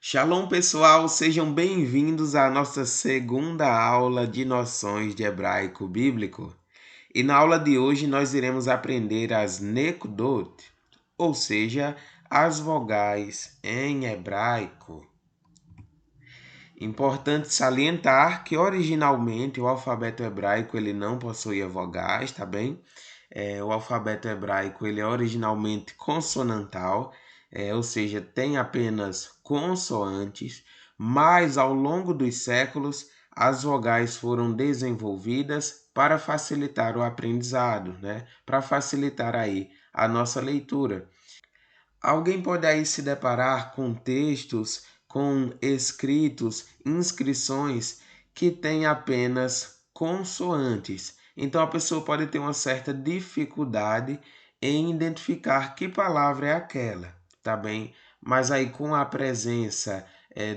Shalom, pessoal, sejam bem-vindos à nossa segunda aula de noções de hebraico bíblico. E na aula de hoje nós iremos aprender as nekudot, ou seja, as vogais em hebraico. Importante salientar que originalmente o alfabeto hebraico ele não possuía vogais, tá bem? O alfabeto hebraico ele é originalmente consonantal, ou seja, tem apenas consoantes, mas ao longo dos séculos as vogais foram desenvolvidas para facilitar o aprendizado, né? Para facilitar aí a nossa leitura. Alguém pode aí se deparar com textos, com escritos, inscrições que têm apenas consoantes. Então a pessoa pode ter uma certa dificuldade em identificar que palavra é aquela, tá bem? Mas aí com a presença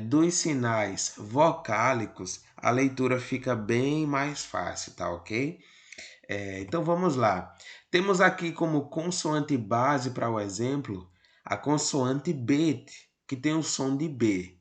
dos sinais vocálicos, a leitura fica bem mais fácil, tá ok? Então vamos lá. Temos aqui como consoante base para o exemplo a consoante Bet, que tem o som de B.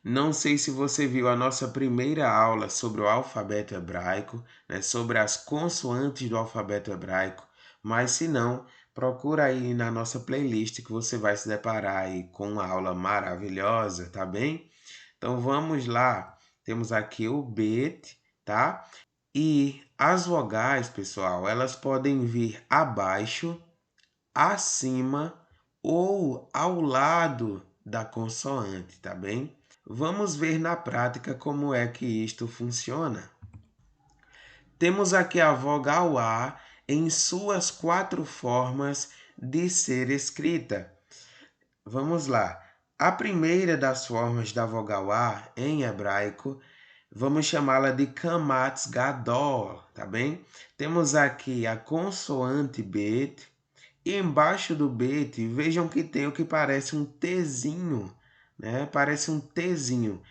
Não sei se você viu a nossa primeira aula sobre o alfabeto hebraico, né, sobre as consoantes do alfabeto hebraico, mas se não, procura aí na nossa playlist que você vai se deparar aí com uma aula maravilhosa, tá bem? Então vamos lá. Temos aqui o Bet, tá? E as vogais, pessoal, elas podem vir abaixo, acima ou ao lado da consoante, tá bem? Vamos ver na prática como é que isto funciona. Temos aqui a vogal A em suas 4 formas de ser escrita. Vamos lá. A primeira das formas da vogal A em hebraico, vamos chamá-la de Kamatz Gadol, tá bem? Temos aqui a consoante Bet, e embaixo do Bet, vejam que tem o que parece um Tzinho, né? Parece um Tzinho.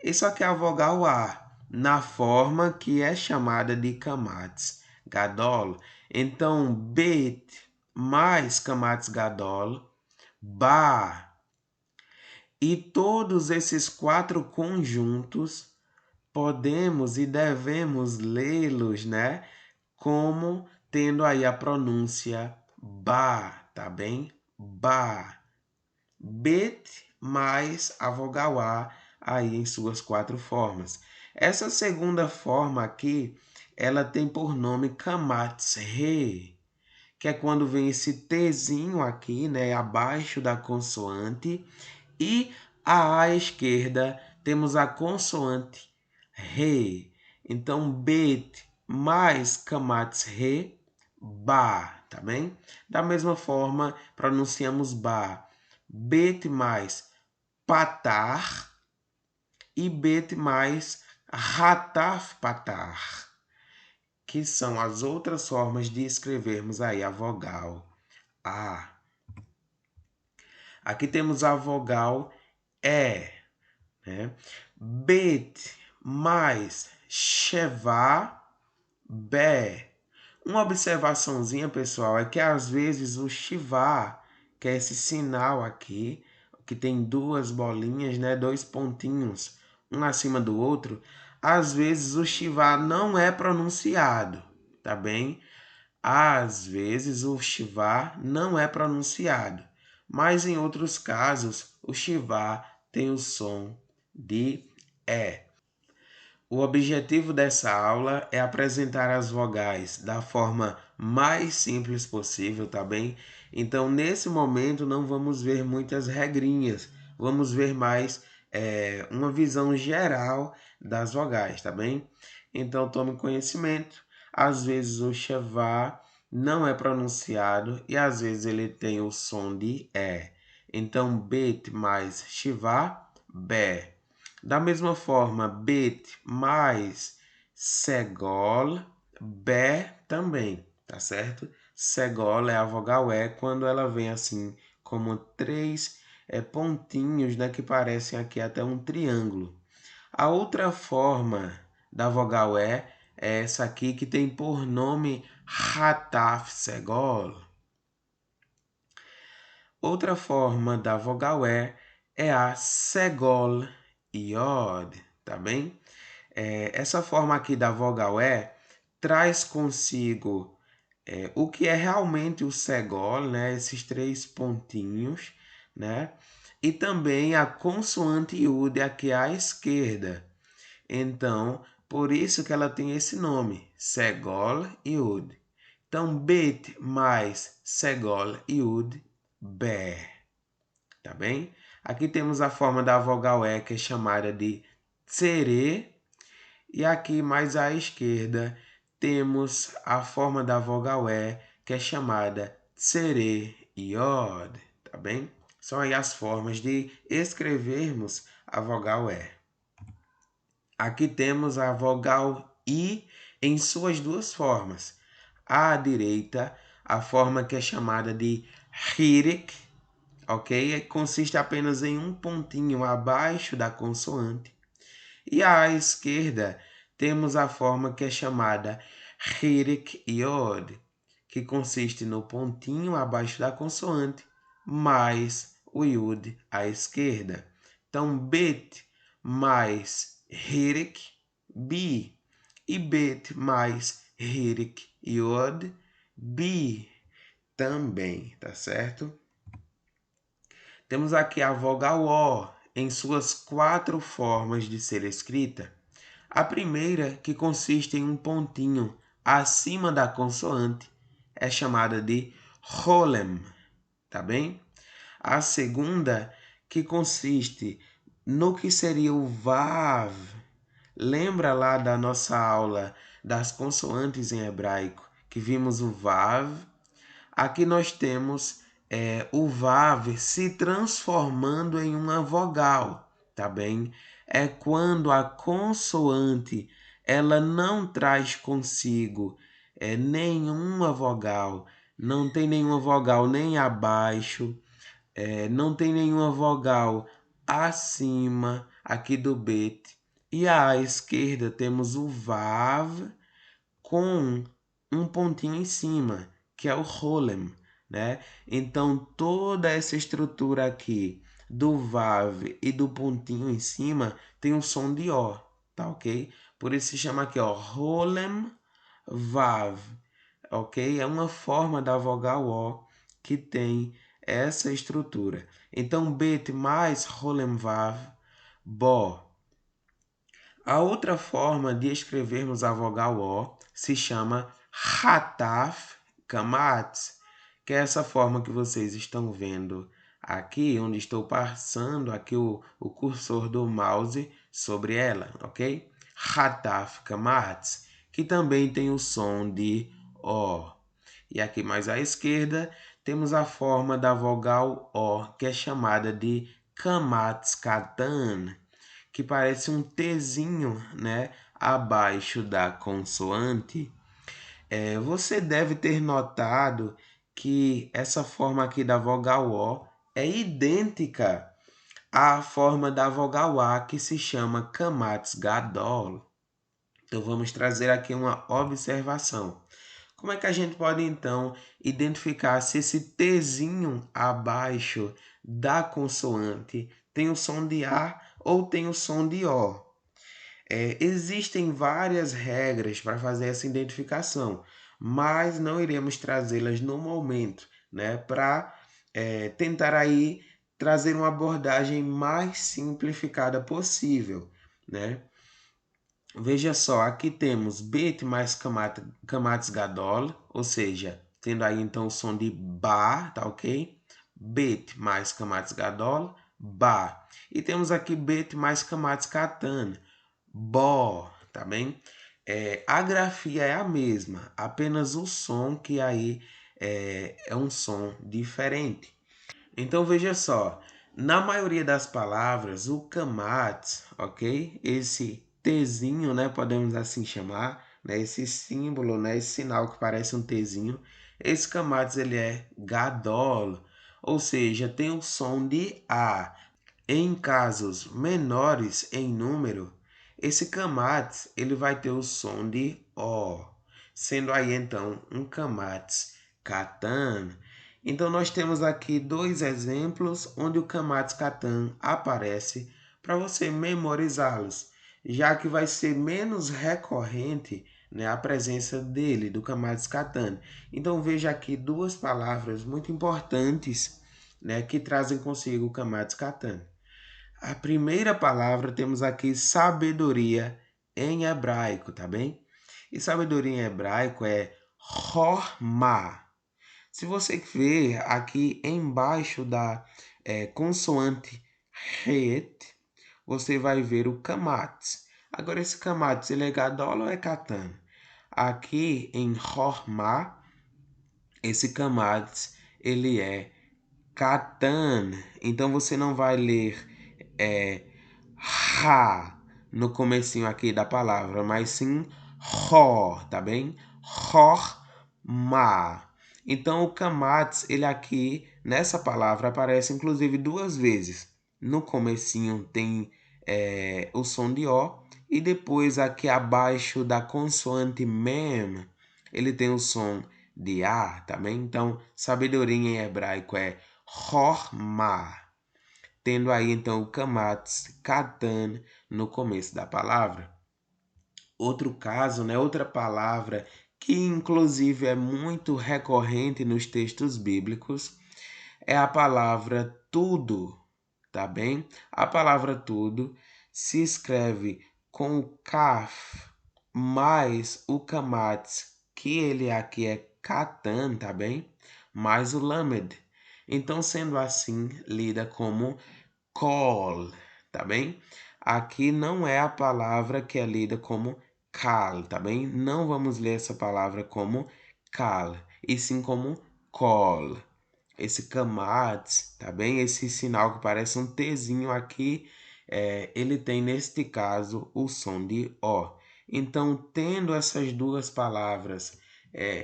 Isso aqui é a vogal A, na forma que é chamada de Kamatz Gadol. Então, Bet mais Kamatz Gadol, Ba. E todos esses 4 conjuntos podemos e devemos lê-los, né? Como tendo aí a pronúncia ba, tá bem? Ba. Bet mais a vogal A aí em suas 4 formas. Essa segunda forma aqui, ela tem por nome Kamatz He, que é quando vem esse Tzinho aqui, né, abaixo da consoante, e à esquerda temos a consoante Re. Então, Bet mais Kamatz Re, Ba, tá bem? Da mesma forma, pronunciamos Ba. Bet mais Patar e Bet mais Rataf Patar, que são as outras formas de escrevermos aí a vogal A. Aqui temos a vogal E, né? Bet mais Sheva, Bé. Uma observaçãozinha, pessoal, é que às vezes o Shivá, que é esse sinal aqui, que tem 2 bolinhas, né, 2 pontinhos, um acima do outro, às vezes o Shivá não é pronunciado, tá bem? Às vezes o Shivá não é pronunciado, mas em outros casos o Shivá tem o som de E. O objetivo dessa aula é apresentar as vogais da forma mais simples possível, tá bem? Então, nesse momento, não vamos ver muitas regrinhas, vamos ver mais uma visão geral das vogais, tá bem? Então, tome conhecimento. Às vezes o chevá não é pronunciado e às vezes ele tem o som de E. Então, bet mais chivá, bé. Da mesma forma, Bet mais Segol, Bé também, tá certo? Segol é a vogal E quando ela vem assim, como 3 pontinhos, né, que parecem aqui até um triângulo. A outra forma da vogal E é essa aqui que tem por nome Rataf Segol. Outra forma da vogal E é a segol iod, tá bem? Essa forma aqui da vogal E traz consigo o que é realmente o segol, né? Esses 3 pontinhos, né? E também a consoante iud aqui à esquerda. Então, por isso que ela tem esse nome, segol iud. Então, bet mais segol iud, bé, tá bem? Aqui temos a forma da vogal E, que é chamada de tsere, e aqui mais à esquerda temos a forma da vogal E, que é chamada tsere iod, tá bem? São aí as formas de escrevermos a vogal E. Aqui temos a vogal I em suas 2 formas. À direita, a forma que é chamada de hirik, ok? Consiste apenas em um pontinho abaixo da consoante. E à esquerda, temos a forma que é chamada hirik iod, que consiste no pontinho abaixo da consoante, mais o iud à esquerda. Então, bet mais hirik, bi. E bet mais hirik iod, bi também, tá certo? Temos aqui a vogal O em suas 4 formas de ser escrita. A primeira, que consiste em um pontinho acima da consoante, é chamada de holem, tá bem? A segunda, que consiste no que seria o vav. Lembra lá da nossa aula das consoantes em hebraico, que vimos o vav? Aqui nós temos o vav se transformando em uma vogal, tá bem? É quando a consoante ela não traz consigo nenhuma vogal, não tem nenhuma vogal nem abaixo, não tem nenhuma vogal acima aqui do bet. E à esquerda temos o vav com um pontinho em cima, que é o holem, né? Então, toda essa estrutura aqui do vav e do pontinho em cima tem um som de O, tá ok? Por isso se chama aqui, ó, holem vav, ok? É uma forma da vogal O que tem essa estrutura. Então, bet mais holem vav, bo. A outra forma de escrevermos a vogal O se chama hataf kamatz, que é essa forma que vocês estão vendo aqui, onde estou passando aqui o cursor do mouse sobre ela, ok? Hataf kamatz, que também tem o som de O. E aqui mais à esquerda temos a forma da vogal O, que é chamada de kamatz katan, que parece um Tzinho, né, abaixo da consoante. Você deve ter notado que essa forma aqui da vogal O é idêntica à forma da vogal A, que se chama Kamatz Gadol. Então vamos trazer aqui uma observação. Como é que a gente pode então identificar se esse Tzinho abaixo da consoante tem o som de A ou tem o som de O? Existem várias regras para fazer essa identificação, mas não iremos trazê-las no momento, né? Para tentar aí trazer uma abordagem mais simplificada possível, né? Veja só, aqui temos bet mais kamatz gadol, ou seja, tendo aí então o som de ba, tá ok? Bet mais kamatz gadol, ba. E temos aqui bet mais kamatz katan, bo, tá bem? A grafia é a mesma, apenas o som que aí é um som diferente. Então veja só, na maioria das palavras, o kamatz, ok? Esse Tzinho, né, podemos assim chamar, né, esse símbolo, né, esse sinal que parece um Tzinho, esse kamatz ele é gadol, ou seja, tem o som de A. Em casos menores em número, esse kamatz ele vai ter o som de O, sendo aí então um kamatz katan. Então, nós temos aqui dois exemplos onde o Kamatsu-Katan aparece para você memorizá-los, já que vai ser menos recorrente, né, a presença dele, do Kamatsu-Katan. Então, veja aqui duas palavras muito importantes, né, que trazem consigo o Kamatsu-Katan. A primeira palavra temos aqui sabedoria em hebraico, tá bem? E sabedoria em hebraico é Hormah. Se você ver aqui embaixo da consoante Het, você vai ver o Kamatz. Agora, esse Kamatz, ele é Gadol ou é Katan? Aqui em Hormah, esse Kamatz, ele é Katan. Então, você não vai ler Ha no comecinho aqui da palavra, mas sim Ho, tá bem? Horma. Então o kamatz, ele aqui nessa palavra aparece inclusive duas vezes. No comecinho tem o som de O e depois aqui abaixo da consoante mem, ele tem o som de A, tá bem? Então sabedoria em hebraico é Horma, tendo aí então o kamatz, katan, no começo da palavra. Outro caso, né, outra palavra que inclusive é muito recorrente nos textos bíblicos, é a palavra tudo, tá bem? A palavra tudo se escreve com o kaf mais o kamatz, que ele aqui é katan, tá bem? Mais o lamed. Então, sendo assim, lida como call, tá bem? Aqui não é a palavra que é lida como kal, tá bem? Não vamos ler essa palavra como kal, e sim como call. Esse kamatz, tá bem? Esse sinal que parece um Tzinho aqui, ele tem neste caso o som de O. Então, tendo essas duas palavras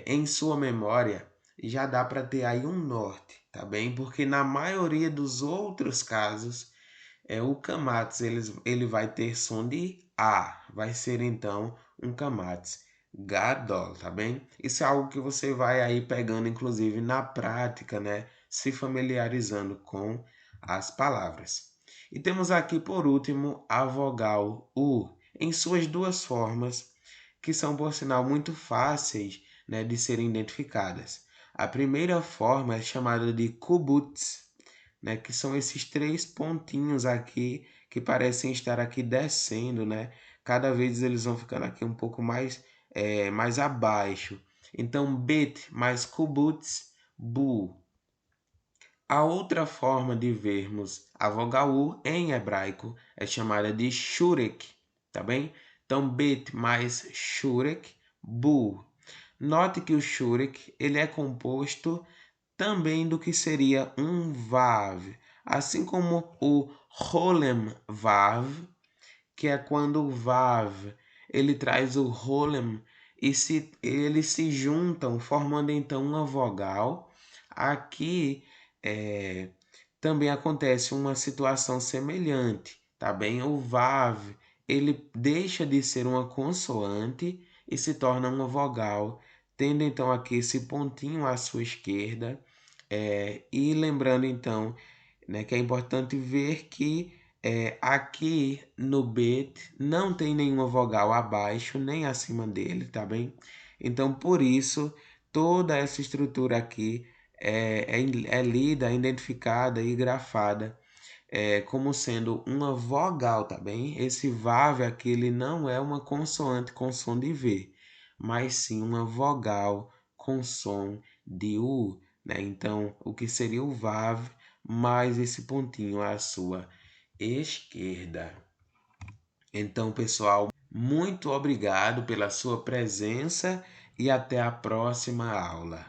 em sua memória, já dá para ter aí um norte, tá bem? Porque na maioria dos outros casos, o kamatz ele vai ter som de A, vai ser então um kamatz gadol, tá bem? Isso é algo que você vai aí pegando inclusive na prática, né? Se familiarizando com as palavras. E temos aqui por último a vogal U, em suas duas formas, que são por sinal muito fáceis, né, de serem identificadas. A primeira forma é chamada de kubutz, né, que são esses três pontinhos aqui que parecem estar aqui descendo, né? Cada vez eles vão ficando aqui um pouco mais abaixo. Então, bet mais kubutz, bu. A outra forma de vermos a vogal U em hebraico é chamada de shurek, tá bem? Então, bet mais shurek, bu. Note que o shurek ele é composto também do que seria um vav, assim como o rolem vav, que é quando o vav ele traz o rolem e eles se juntam, formando então uma vogal. Aqui também acontece uma situação semelhante, tá bem? O vav ele deixa de ser uma consoante e se torna uma vogal, tendo então aqui esse pontinho à sua esquerda. E lembrando então, né, que é importante ver que aqui no bet não tem nenhuma vogal abaixo nem acima dele, tá bem? Então por isso toda essa estrutura aqui é lida, identificada e grafada como sendo uma vogal, tá bem? Esse vav aqui ele não é uma consoante com som de V, mas sim uma vogal com som de U, né? Então, o que seria o vav mais esse pontinho à sua esquerda. Então, pessoal, muito obrigado pela sua presença e até a próxima aula.